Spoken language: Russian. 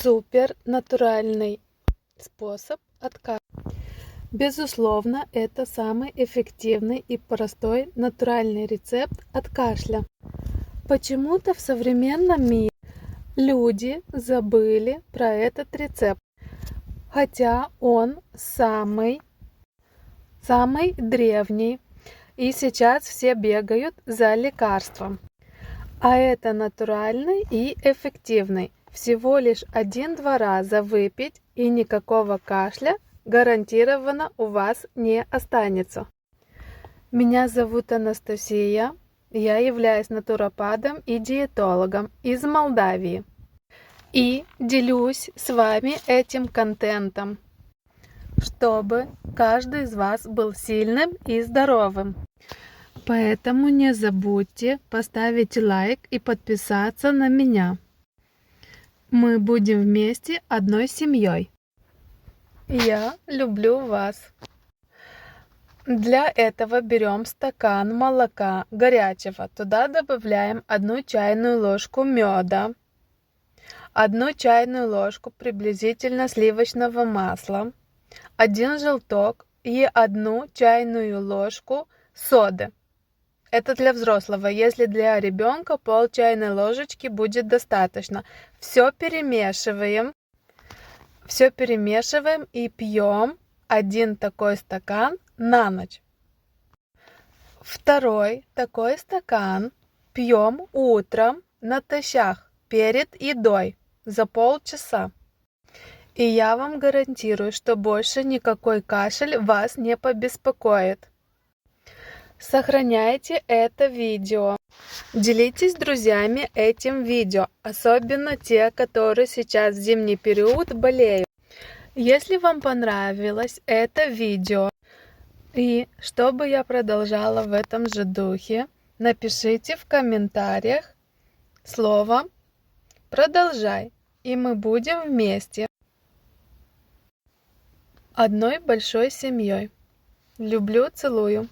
супер натуральный способ от кашля. Безусловно, это самый эффективный и простой натуральный рецепт от кашля. Почему-то в современном мире люди забыли про этот рецепт, хотя он самый древний, и сейчас все бегают за лекарством. А это натуральный и эффективный. Всего лишь 1-2 раза выпить, и никакого кашля гарантированно у вас не останется. Меня зовут Анастасия. Я являюсь натуропатом и диетологом из Молдавии. И делюсь с вами этим контентом, чтобы каждый из вас был сильным и здоровым. Поэтому не забудьте поставить лайк и подписаться на меня. Мы будем вместе одной семьей. Я люблю вас. Для этого берем стакан молока горячего. Туда добавляем 1 чайную ложку меда, 1 чайную ложку приблизительно сливочного масла, 1 желток и 1 чайную ложку соды. Это для взрослого. Если для ребенка пол чайной ложечки будет достаточно. Все перемешиваем и пьем 1 такой стакан на ночь. 2 такой стакан пьем утром натощак перед едой за полчаса. И я вам гарантирую, что больше никакой кашель вас не побеспокоит. Сохраняйте это видео. Делитесь с друзьями этим видео, особенно те, которые сейчас в зимний период болеют. Если вам понравилось это видео, и чтобы я продолжала в этом же духе, напишите в комментариях слово «Продолжай», и мы будем вместе одной большой семьей. Люблю, целую.